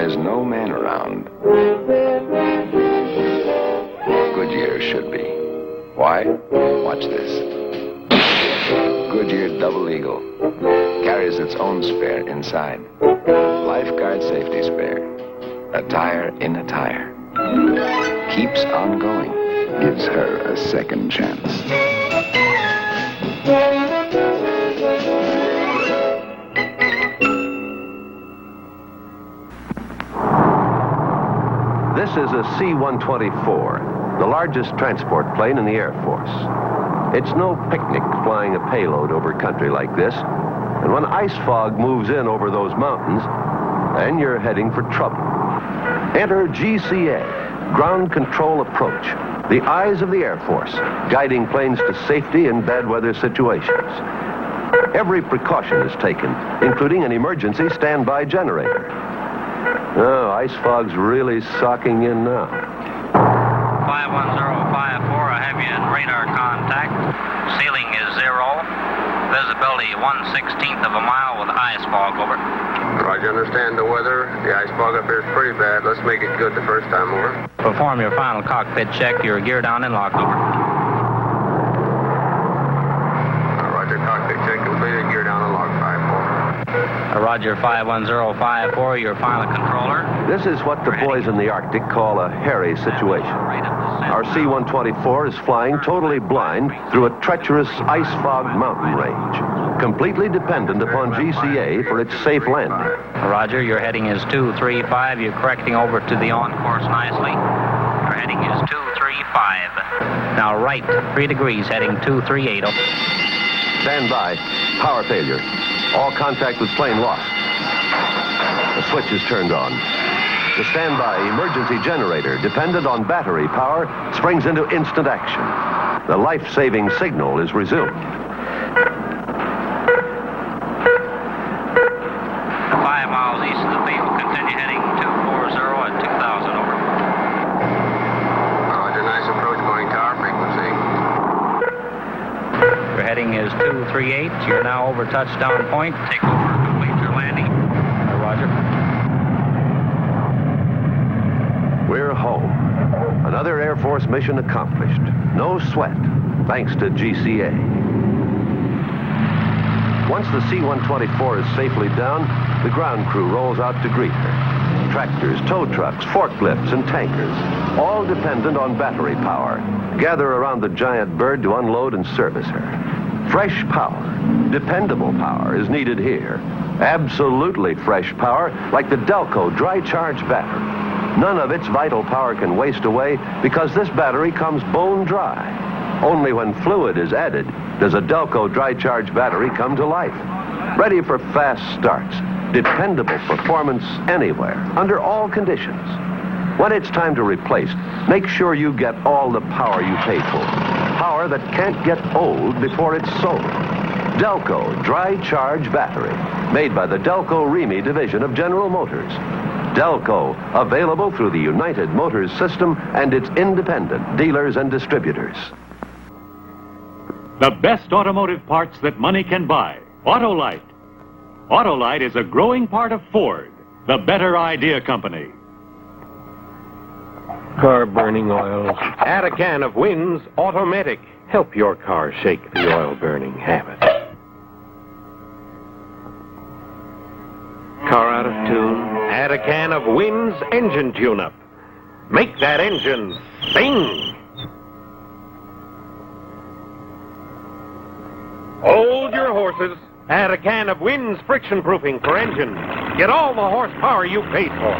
there's no man around, Goodyear should be. Why? Watch this. Goodyear Double Eagle carries its own spare inside. Lifeguard safety spare. A tire in a tire. Keeps on going. Gives her a second chance. This is a C-124, the largest transport plane in the Air Force. It's no picnic flying a payload over country like this. And when ice fog moves in over those mountains, then you're heading for trouble. Enter GCA, Ground Control Approach, the eyes of the Air Force, guiding planes to safety in bad weather situations. Every precaution is taken, including an emergency standby generator. Oh, ice fog's really socking in now. 51054, I have you in radar contact. Ceiling is 0. Visibility 1/16 of a mile with ice fog over. Roger, understand the weather. The ice fog up here is pretty bad. Let's make it good the first time over. Perform your final cockpit check. Your gear down and locked over. Roger, cockpit check completed. Gear down and locked 5-4. Roger, 51054, your final controller. This is what the boys in the Arctic call a hairy situation. Our C-124 is flying totally blind through a treacherous ice-fogged mountain range, completely dependent upon GCA for its safe landing. Roger, your heading is 235. You're correcting over to the on-course nicely. Your heading is 235. Now right 3 degrees, heading 238. Stand by. Power failure. All contact with plane lost. The switch is turned on. The standby emergency generator, dependent on battery power, springs into instant action. The life-saving signal is resumed. 5 miles east of the field. Continue heading 240 at 2,000 over. Roger, nice approach, morning tower frequency. Your heading is 238. You're now over touchdown point. Take over, complete your landing. Roger. We're home. Another Air Force mission accomplished. No sweat, thanks to GCA. Once the C-124 is safely down, the ground crew rolls out to greet her. Tractors, tow trucks, forklifts, and tankers, all dependent on battery power, gather around the giant bird to unload and service her. Fresh power, dependable power is needed here. Absolutely fresh power, like the Delco dry charge battery. None of its vital power can waste away because this battery comes bone dry. Only when fluid is added does a Delco dry charge battery come to life. Ready for fast starts, dependable performance anywhere, under all conditions. When it's time to replace, make sure you get all the power you paid for. Power that can't get old before it's sold. Delco Dry Charge Battery, made by the Delco Remy division of General Motors. Delco, available through the United Motors system and its independent dealers and distributors. The best automotive parts that money can buy. Autolite. Autolite is a growing part of Ford, the better idea company. Car burning oil. Add a can of Wynn's Automatic. Help your car shake the oil burning habit. Car out of tune. Add a can of Wynn's Engine Tune-Up. Make that engine sing. Hold your horses. Add a can of Wynn's Friction Proofing for engine. Get all the horsepower you paid for.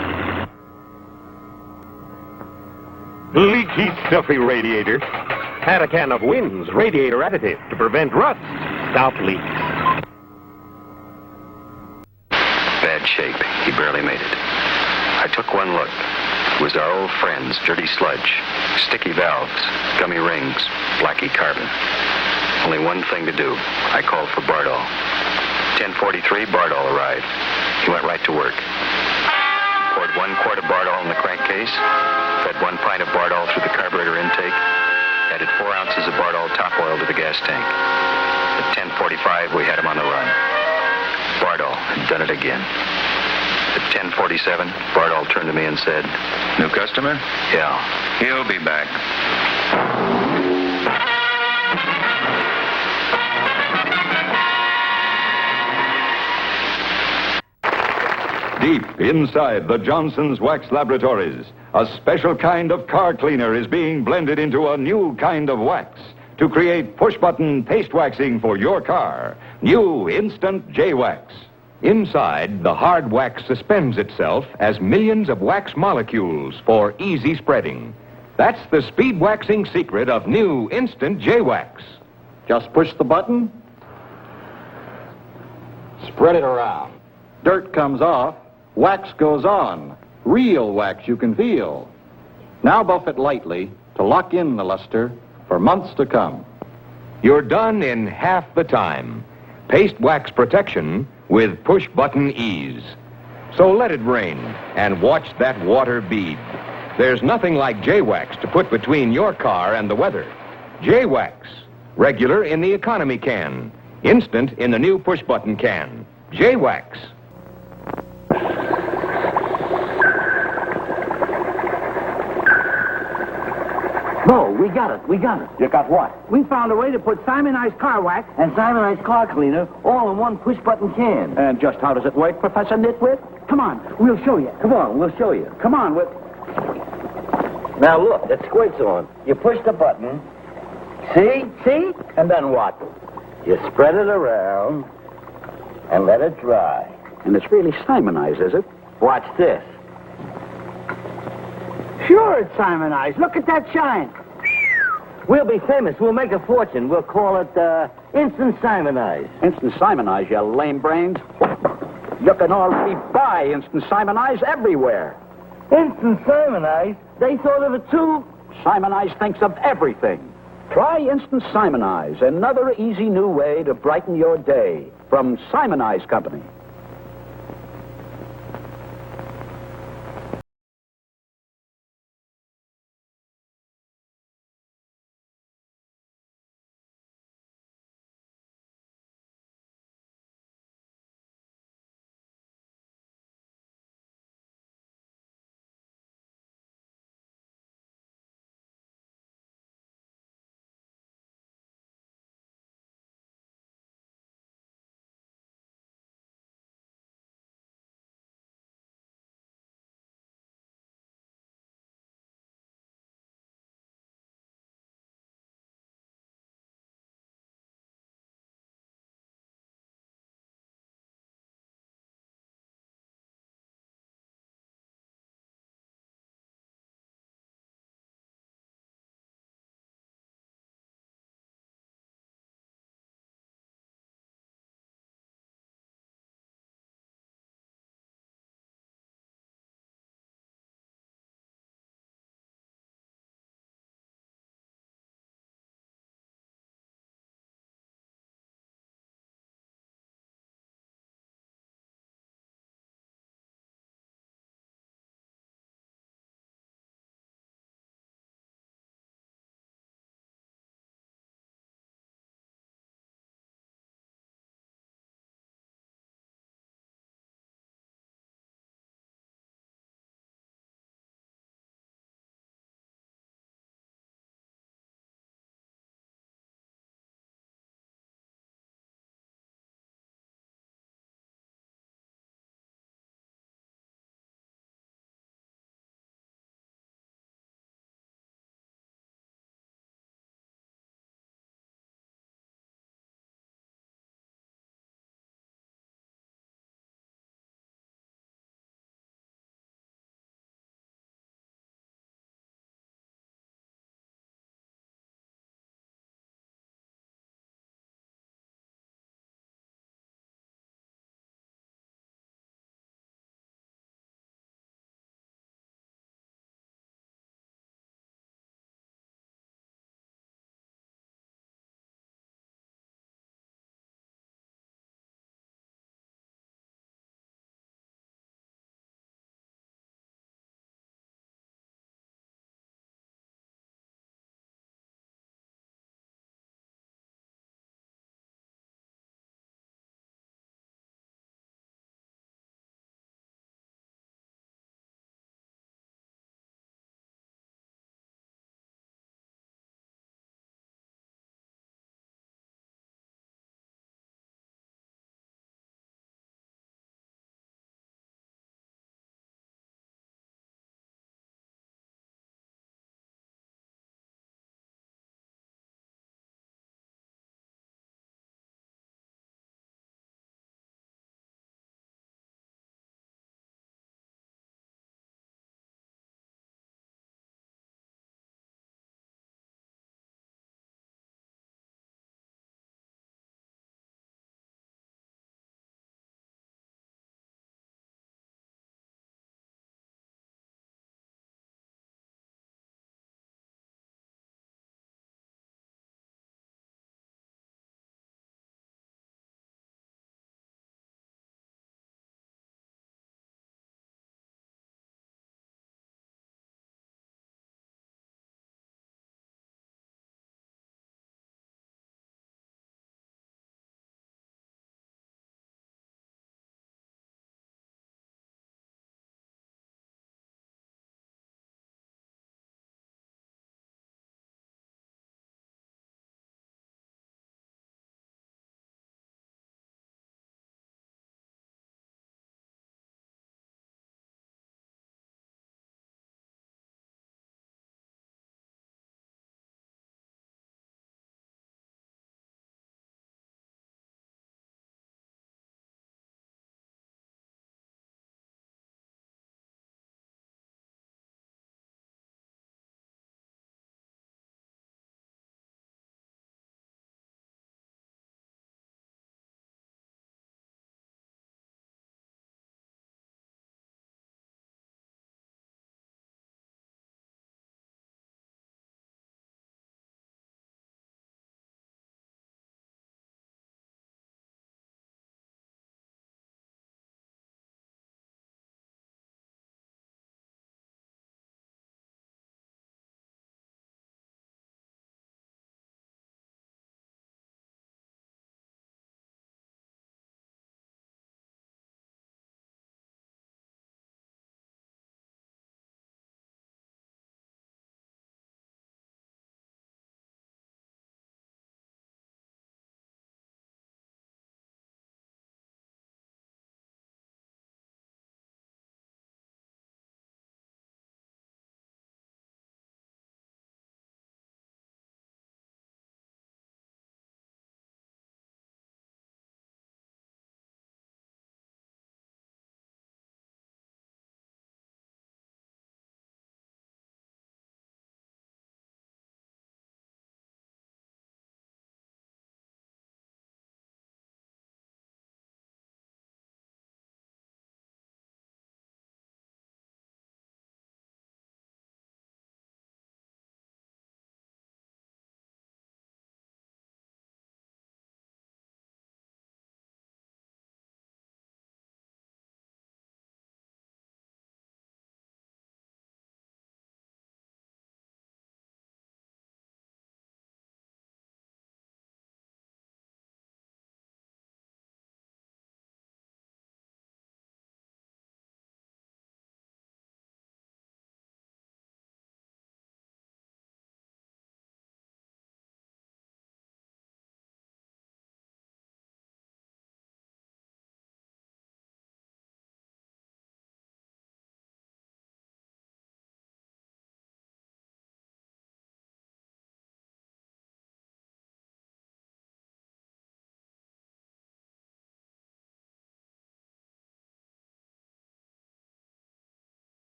Leaky, stuffy radiator. Add a can of Wynn's Radiator Additive to prevent rust. Stop leaks. Bad shape. He barely made it. I took one look. It was our old friends, dirty sludge, sticky valves, gummy rings, blacky carbon. Only one thing to do. I called for Bardahl. 10:43, Bardahl arrived. He went right to work. Poured 1 quart of Bardahl in the crankcase, fed 1 pint of Bardahl through the carburetor intake, added 4 ounces of Bardahl top oil to the gas tank. At 10:45, we had him on the run. Bardahl had done it again. At 10:47, Bardahl turned to me and said, New customer? "Yeah." He'll be back. Deep inside the Johnson's Wax Laboratories, a special kind of car cleaner is being blended into a new kind of wax to create push-button paste waxing for your car. New Instant J-Wax. Inside, the hard wax suspends itself as millions of wax molecules for easy spreading. That's the speed waxing secret of new Instant J-Wax. Just push the button, spread it around. Dirt comes off, wax goes on. Real wax you can feel. Now buff it lightly to lock in the luster for months to come. You're done in half the time. Paste wax protection with push-button ease. So let it rain and watch that water bead. There's nothing like J-Wax to put between your car and the weather. J-Wax. Regular in the economy can. Instant in the new push-button can. J-Wax. No, we got it. You got what? We found a way to put Simonized car wax and Simonized car cleaner all in one push-button can. And just how does it work, Professor Nitwit? Come on, we'll show you. Come on, we'll show you. Come on, Now look, it squirts on. You push the button. See? And then what? You spread it around and let it dry. And it's really Simonized, is it? Watch this. Sure, it's Simonized. Look at that shine. We'll be famous. We'll make a fortune. We'll call it Instant Simonized. Instant Simonized, you lame brains. You can already buy Instant Simonized everywhere. Instant Simonized? They thought of it too? Simonize thinks of everything. Try Instant Simonize, another easy new way to brighten your day from Simonize Company.